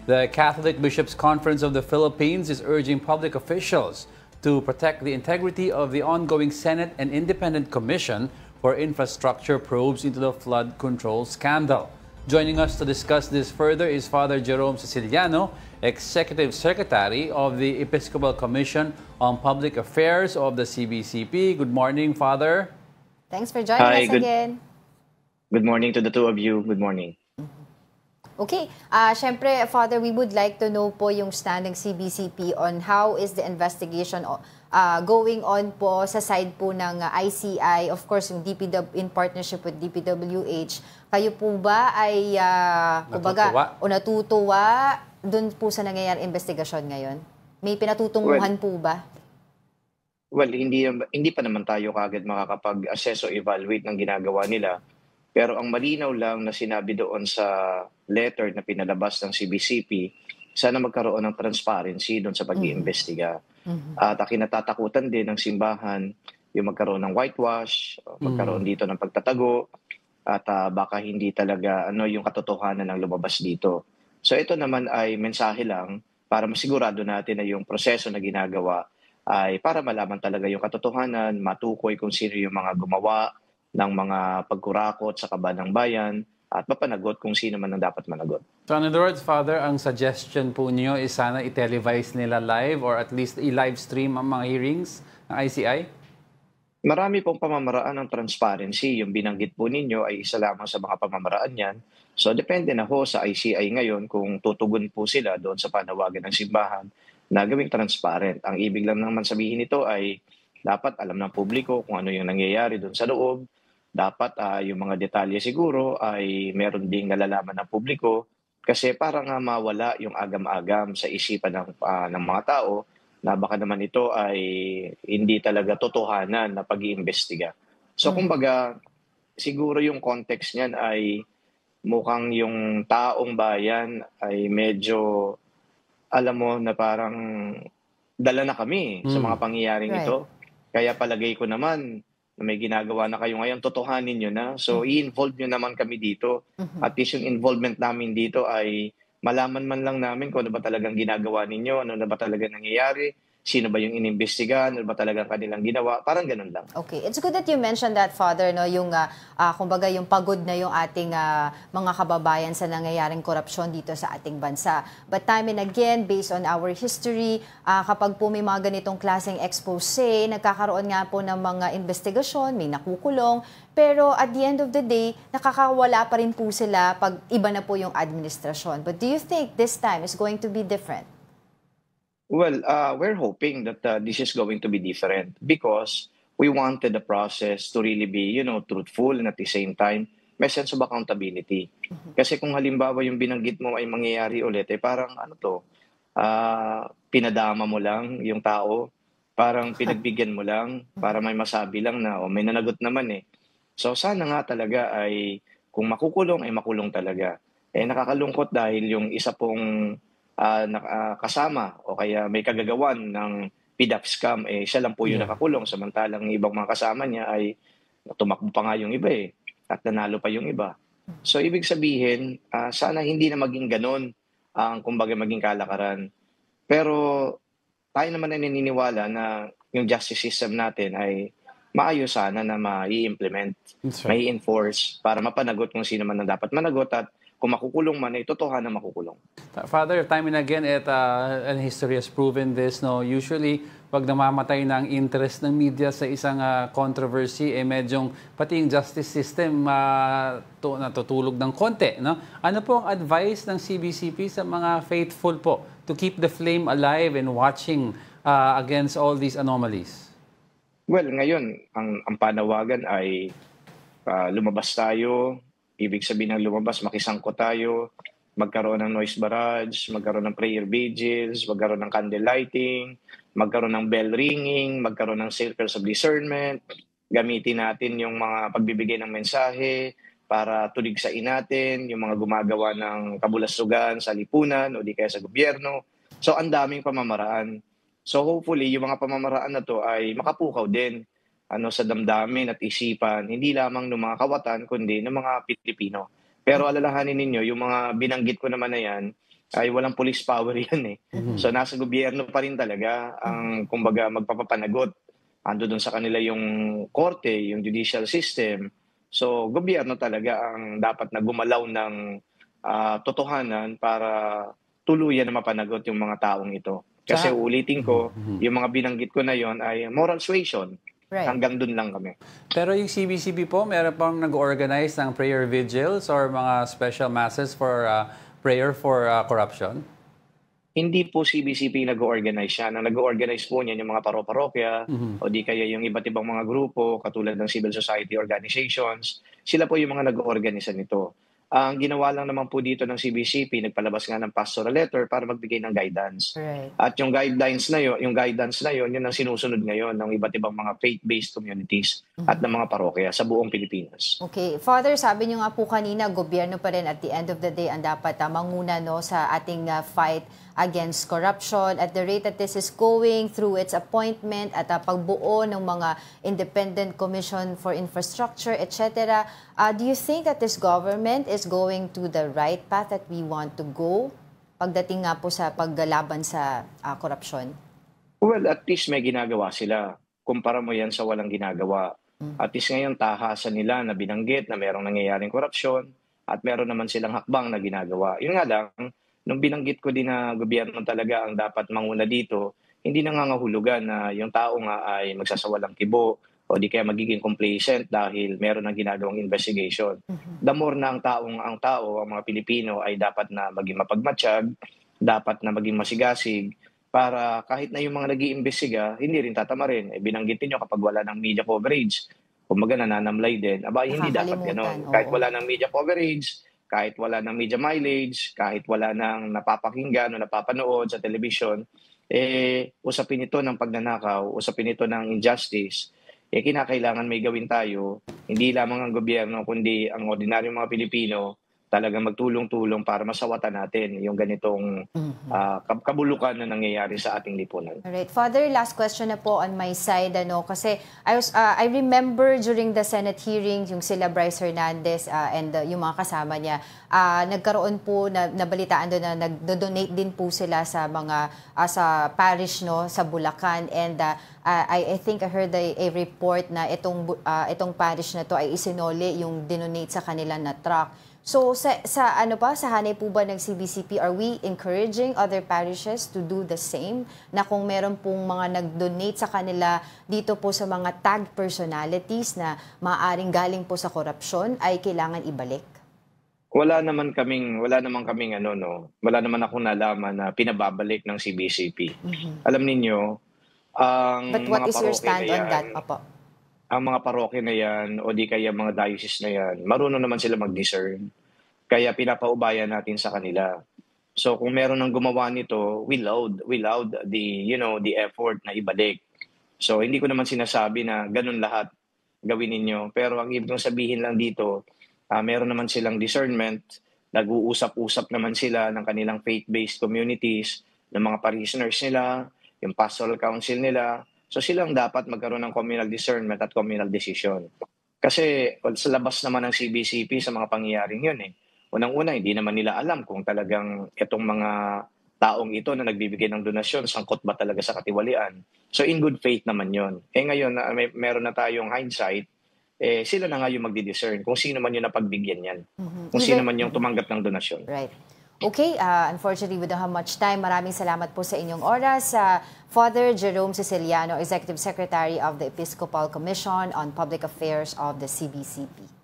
The Catholic Bishops' Conference of the Philippines is urging public officials to protect the integrity of the ongoing Senate and Independent Commission for Infrastructure probes into the flood control scandal. Joining us to discuss this further is Father Jerome Siciliano, Executive Secretary of the Episcopal Commission on Public Affairs of the CBCP. Good morning, Father. Thanks for joining us again. Good morning to the two of you. Good morning. Okay, syempre, Father, we would like to know po yung stand ng CBCP on how is the investigation going on po sa side po ng ICI, of course, yung in partnership with DPWH. Kayo po ba ay natutuwa dun po sa nangyayari investigasyon ngayon? May pinatutunguhan po ba? Well, hindi pa naman tayo kagad makakapag-assess o evaluate ng ginagawa nila. Pero ang malinaw lang na sinabi doon sa letter na pinalabas ng CBCP, sana magkaroon ng transparency doon sa pag-iimbestiga. At kinatatakutan din ng simbahan yung magkaroon ng whitewash, magkaroon dito ng pagtatago, at baka hindi talaga yung katotohanan ng lumabas dito. So ito naman ay mensahe lang para masigurado natin na yung proseso na ginagawa ay para malaman talaga yung katotohanan, matukoy kung sino yung mga gumawa ng mga pagkurakot sa kaban ng bayan at mapanagot kung sino man ang dapat managot. So in other words, Father, ang suggestion po niyo is sana i-televise nila live or at least i-live stream ang mga hearings ng ICI? Marami pong pamamaraan ng transparency. Yung binanggit po ninyo ay isa lamang sa mga pamamaraan yan. So depende na ho sa ICI ngayon kung tutugon po sila doon sa panawagan ng simbahan na gawing transparent. Ang ibig lang naman sabihin nito ay dapat alam ng publiko kung ano yung nangyayari doon sa loob. Dapat yung mga detalye siguro ay meron ding nalalaman ng publiko kasi parang mawala yung agam-agam sa isipan ng mga tao na baka naman ito ay hindi talaga totohanan na pag-iimbestiga. So kumbaga, siguro yung context niyan ay mukhang yung taong bayan ay medyo, alam mo na parang dala na kami sa mga pangyayaring ito. Kaya palagay ko naman na may ginagawa na kayo ngayon, totohanin nyo na. So, i-involve nyo naman kami dito. At least yung involvement namin dito ay malaman man lang namin kung ano ba talagang ginagawa ninyo, ano na ba talaga nangyayari, sino ba yung inimbestigahan, ano ba talagang kanilang ginawa, parang ganun lang. Okay. It's good that you mentioned that, Father, no? Yung, kumbaga, yung pagod na yung ating mga kababayan sa nangyayaring korupsyon dito sa ating bansa. But time and again, based on our history, kapag po may mga ganitong klaseng expose, nagkakaroon nga po ng mga investigasyon, may nakukulong, pero at the end of the day, nakakawala pa rin po sila pag iba na po yung administrasyon. But do you think this time is going to be different? Well, we're hoping that this is going to be different because we wanted the process to really be, truthful and at the same time, may sense of accountability. Kasi kung halimbawa yung binanggit mo ay mangyayari ulit, parang pinadama mo lang yung tao, parang pinagbigyan mo lang para may masabi lang na may nanagot naman . So sana nga talaga ay kung makukulong ay makulong talaga. Nakakalungkot dahil yung isa pong kasama o kaya may kagagawan ng PDAP scam, siya lang po yung nakakulong samantalang ibang mga kasama niya ay tumakbo pa nga yung iba at nanalo pa yung iba. So ibig sabihin, sana hindi na maging ganon ang kumbaga maging kalakaran. Pero tayo naman ay naniniwala na yung justice system natin ay maayos sana na mai-implement, mai-enforce para mapanagot kung sino man ang dapat managot at kung makukulong man, ay totohanan na makukulong. Father, time and again, and history has proven this, no? Usually, pag namamatay na ang interest ng media sa isang controversy, medyong pati yung justice system natutulog ng konti, no? Ano po ang advice ng CBCP sa mga faithful po to keep the flame alive and watching against all these anomalies? Well, ngayon, ang panawagan ay lumabas tayo. Ibig sabihin ng lumabas, makisangko tayo, magkaroon ng noise barrage, magkaroon ng prayer vigils, magkaroon ng candle lighting, magkaroon ng bell ringing, magkaroon ng circles of discernment, gamitin natin yung mga pagbibigay ng mensahe para tuligsain natin yung mga gumagawa ng kabulasugan sa lipunan o di kaya sa gobyerno. So ang daming pamamaraan. So hopefully yung mga pamamaraan na to ay makapukaw din sa damdamin at isipan, hindi lamang ng mga kawatan, kundi ng mga Pilipino. Pero alalahanin ninyo, yung mga binanggit ko naman na yan, ay walang police power yan eh. So nasa gobyerno pa rin talaga ang kumbaga magpapapanagot. Ando doon sa kanila yung korte, yung judicial system. So gobyerno talaga ang dapat na gumalaw ng totohanan para tuluyan na mapanagot yung mga taong ito. Kasi ulitin ko, yung mga binanggit ko na yon ay moral suasion. Right. Hanggang dun lang kami. Pero yung CBCP po, meron pang nag-organize ng prayer vigils or mga special masses for prayer for corruption? Hindi po CBCP nag-organize siya. Ang nag-organize po niyan yung mga paro-parokya o di kaya yung iba't ibang mga grupo katulad ng civil society organizations. Sila po yung mga nag-organize nito. Ang ginawa lang naman po dito ng CBCP, nagpalabas nga ng pastoral letter para magbigay ng guidance. Right. At yung guidance na yun, yun ang sinusunod ngayon ng iba't ibang mga faith-based communities at ng mga parokya sa buong Pilipinas. Okay. Father, sabi niyo nga po kanina, gobyerno pa rin at the end of the day ang dapat manguna no, sa ating fight against corruption. At the rate that this is going through its appointment at pagbuo ng mga independent commission for infrastructure, etc. Do you think that this government is going to the right path that we want to go pagdating nga po sa paggalaban sa korupsyon? Well, at least may ginagawa sila. Kumpara mo yan sa walang ginagawa. At least ngayon tahasan nila na binanggit na mayroong nangyayaring korupsyon at meron naman silang hakbang na ginagawa. Yun nga lang, nung binanggit ko din na gobyerno talaga ang dapat manguna dito, hindi nangangahulugan na yung tao nga ay magsasawalang kibo o di kaya magiging complacent dahil meron ng ginagawang investigation. The more na ang tao, ang mga Pilipino ay dapat na maging mapagmatsyag, dapat na maging masigasig, para kahit na yung mga nag-iimbestiga, hindi rin tatamarin. Binanggitin nyo kapag wala ng media coverage, kumbaga nananamlay din. Aba, hindi dapat gano'n. Kahit wala ng media coverage, kahit wala ng media mileage, kahit wala ng napapakinggan o napapanood sa television, usapin ito ng pagnanakaw, usapin ito ng injustice, kinakailangan may gawin tayo, hindi lamang ang gobyerno, kundi ang ordinaryong mga Pilipino, talagang magtulong-tulong para masawatan natin yung ganitong kabulukan na nangyayari sa ating lipunan. Alright. Father, last question na po on my side. Kasi I remember during the Senate hearing, yung sila Bryce Hernandez and yung mga kasama niya, nagkaroon po, nabalitaan doon na nag-donate din po sila sa mga sa parish no, sa Bulacan. And I think I heard a report na itong parish na to ay isinoli yung dinonate sa kanila na truck. So sa hanay po ba ng CBCP, are we encouraging other parishes to do the same? Na kung meron pong mga nag-donate sa kanila dito po sa mga tagged personalities na maaaring galing po sa korupsyon ay kailangan ibalik? Wala naman kaming wala naman akong nalaman na pinababalik ng CBCP. Alam niyo, ang But what is your stand on that, Papa? Ang mga parokya na yan o di kaya mga diocese na yan, marunong naman sila mag-discern. Kaya pinapaubayan natin sa kanila. So kung meron ng gumawa nito, we laud the effort na ibalik. So hindi ko naman sinasabi na ganun lahat gawin ninyo. Pero ang ibig sabihin lang dito, meron naman silang discernment, nag-uusap-usap naman sila ng kanilang faith-based communities, ng mga parishioners nila, yung pastoral council nila. So silang dapat magkaroon ng communal discernment at communal decision. Kasi sa labas naman ng CBCP sa mga pangyayaring yun Unang-una, hindi naman nila alam kung talagang itong mga taong ito na nagbibigay ng donasyon, sangkot ba talaga sa katiwalian. So in good faith naman yun. Ngayon, meron na tayong hindsight, sila na nga yung magdi-discern kung sino man yung napagbigyan yan. Kung sino man yung tumanggap ng donasyon. Right. Okay, unfortunately, we don't have much time. Maraming salamat po sa inyong oras. Father Jerome Siciliano, Executive Secretary of the Episcopal Commission on Public Affairs of the CBCP.